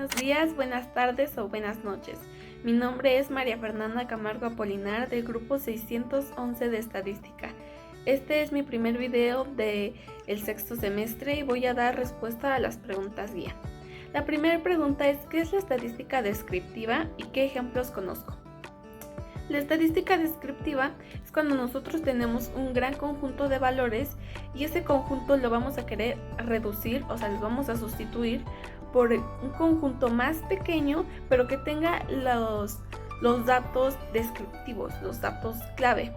buenos días, buenas tardes o buenas noches. Mi nombre es María Fernanda Camargo Apolinar del grupo 611 de Estadística. Este es mi primer video del sexto semestre y voy a dar respuesta a las preguntas guía. La primera pregunta es: ¿qué es la estadística descriptiva y qué ejemplos conozco? La estadística descriptiva es cuando nosotros tenemos un gran conjunto de valores y ese conjunto lo vamos a querer reducir, o sea, los vamos a sustituir por un conjunto más pequeño, pero que tenga los datos descriptivos, los datos clave.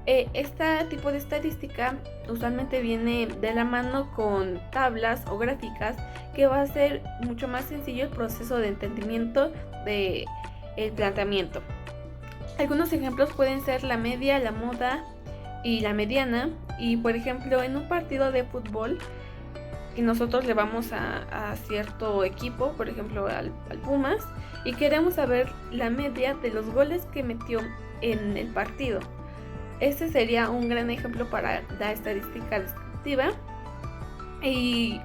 Este tipo de estadística usualmente viene de la mano con tablas o gráficas, que va a ser mucho más sencillo el proceso de entendimiento del planteamiento. Algunos ejemplos pueden ser la media, la moda y la mediana. Y por ejemplo, en un partido de fútbol y nosotros le vamos a cierto equipo, por ejemplo al Pumas, y queremos saber la media de los goles que metió en el partido. Este sería un gran ejemplo para la estadística descriptiva. Y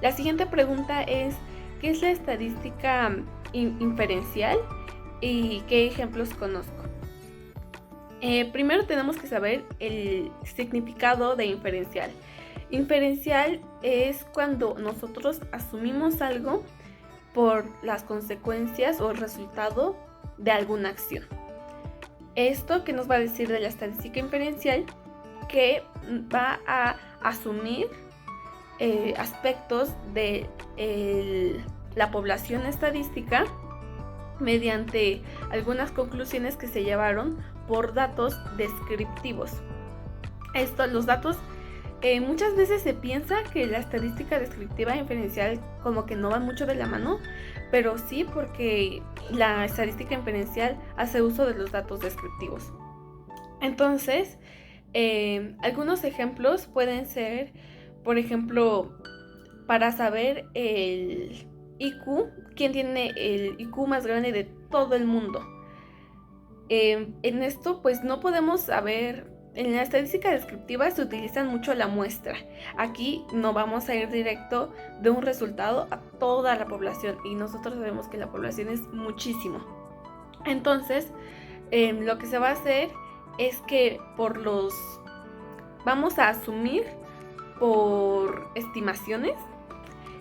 la siguiente pregunta es: ¿qué es la estadística inferencial y qué ejemplos conozco? Primero tenemos que saber el significado de inferencial. Inferencial es cuando nosotros asumimos algo por las consecuencias o el resultado de alguna acción. Esto que nos va a decir de la estadística inferencial, que va a asumir aspectos de la población estadística mediante algunas conclusiones que se llevaron por datos descriptivos. Los datos, muchas veces se piensa que la estadística descriptiva e inferencial como que no van mucho de la mano, pero sí, porque la estadística inferencial hace uso de los datos descriptivos. Entonces, algunos ejemplos pueden ser, por ejemplo, para saber el IQ, quién tiene el IQ más grande de todo el mundo. En esto pues no podemos saber. En la estadística descriptiva se utiliza mucho la muestra. Aquí no vamos a ir directo de un resultado a toda la población, y nosotros sabemos que la población es muchísimo. Entonces, lo que se va a hacer es que vamos a asumir por estimaciones,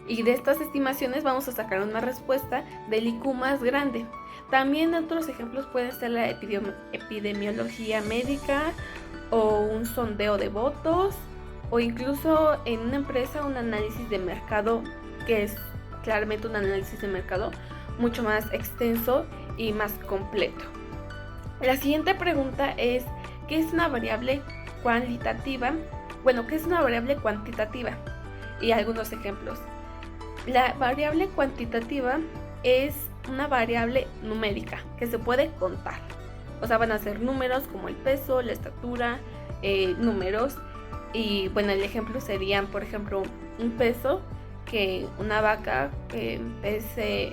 y de estas estimaciones vamos a sacar una respuesta del IQ más grande. También otros ejemplos pueden ser la epidemiología médica, o un sondeo de votos, o incluso en una empresa un análisis de mercado, que es claramente un análisis de mercado mucho más extenso y más completo. La siguiente pregunta es: ¿qué es una variable cualitativa? Bueno, ¿qué es una variable cuantitativa? Y algunos ejemplos. La variable cuantitativa es una variable numérica que se puede contar. O sea, van a ser números como el peso, la estatura, números. Y bueno, el ejemplo serían, por ejemplo, un peso, que una vaca pese,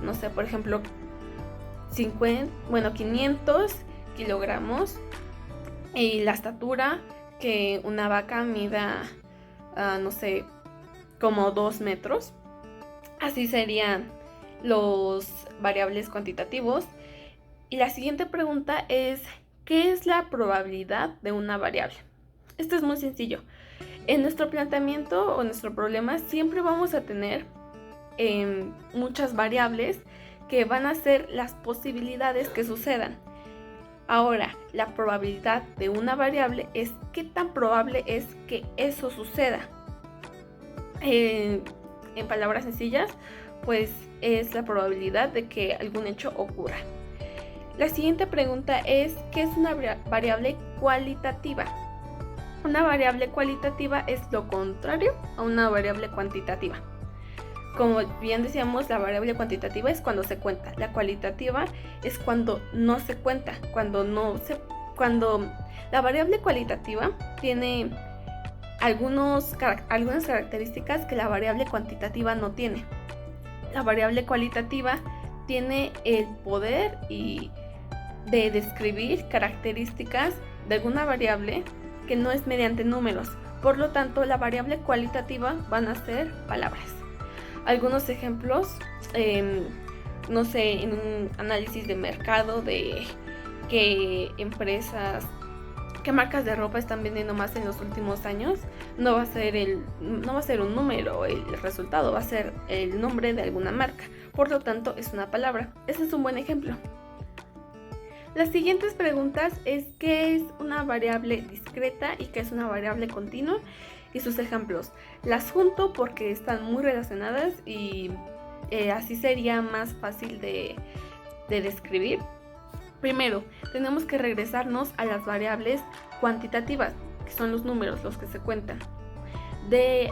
no sé, por ejemplo, 500 kilogramos. Y la estatura, que una vaca mida, no sé, como 2 metros. Así serían los variables cuantitativos. Y la siguiente pregunta es: ¿qué es la probabilidad de una variable? Esto es muy sencillo. En nuestro planteamiento o nuestro problema siempre vamos a tener muchas variables que van a ser las posibilidades que sucedan. Ahora, la probabilidad de una variable es qué tan probable es que eso suceda. En palabras sencillas, pues es la probabilidad de que algún hecho ocurra. La siguiente pregunta es: ¿qué es una variable cualitativa? Una variable cualitativa es lo contrario a una variable cuantitativa. Como bien decíamos, la variable cuantitativa es cuando se cuenta. La cualitativa es cuando no se cuenta. Cuando la variable cualitativa tiene algunas características que la variable cuantitativa no tiene. La variable cualitativa tiene el poder de describir características de alguna variable que no es mediante números. Por lo tanto, la variable cualitativa van a ser palabras. Algunos ejemplos, no sé, en un análisis de mercado de qué empresas, qué marcas de ropa están vendiendo más en los últimos años, no va a ser un número el resultado, va a ser el nombre de alguna marca. Por lo tanto, es una palabra. Ese es un buen ejemplo. Las siguientes preguntas es ¿qué es una variable discreta y qué es una variable continua? Y sus ejemplos. Las junto porque están muy relacionadas y así sería más fácil de describir. Primero, tenemos que regresarnos a las variables cuantitativas, que son los números, los que se cuentan. De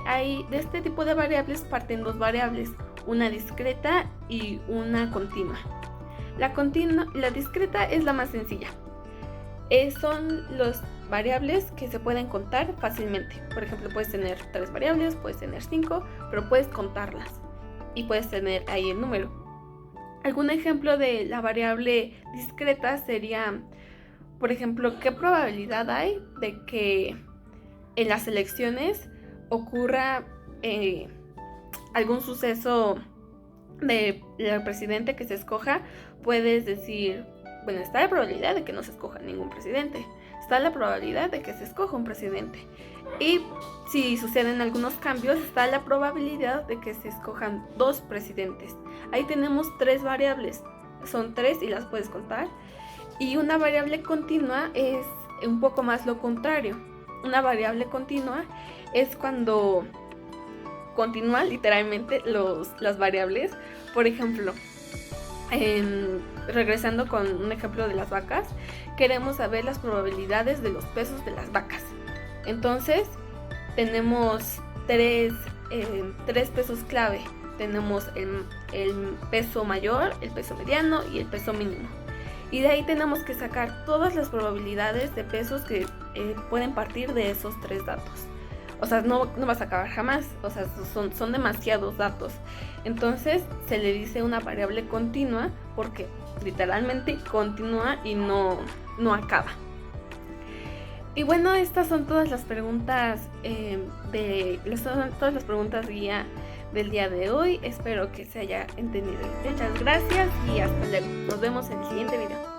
este tipo de variables parten dos variables, una discreta y una continua. La discreta es la más sencilla. Son las variables que se pueden contar fácilmente. Por ejemplo, puedes tener 3 variables, puedes tener 5, pero puedes contarlas y puedes tener ahí el número. Algún ejemplo de la variable discreta sería, por ejemplo, ¿qué probabilidad hay de que en las elecciones ocurra algún suceso del presidente que se escoja? Puedes decir, bueno, está la probabilidad de que no se escoja ningún presidente, está la probabilidad de que se escoja un presidente, y si suceden algunos cambios, está la probabilidad de que se escojan 2 presidentes. Ahí tenemos 3 variables, son 3 y las puedes contar. Y una variable continua es un poco más lo contrario. Una variable continua es cuando continúan literalmente las variables. Por ejemplo, regresando con un ejemplo de las vacas, queremos saber las probabilidades de los pesos de las vacas. Entonces tenemos 3 pesos clave. Tenemos el peso mayor, el peso mediano y el peso mínimo. Y de ahí tenemos que sacar todas las probabilidades de pesos que pueden partir de esos 3 datos. O sea, no vas a acabar jamás. O sea, son demasiados datos. Entonces se le dice una variable continua porque literalmente continúa y no acaba. Y bueno, estas son todas las preguntas todas las preguntas guía del día de hoy. Espero que se haya entendido. Muchas gracias y hasta luego. Nos vemos en el siguiente video.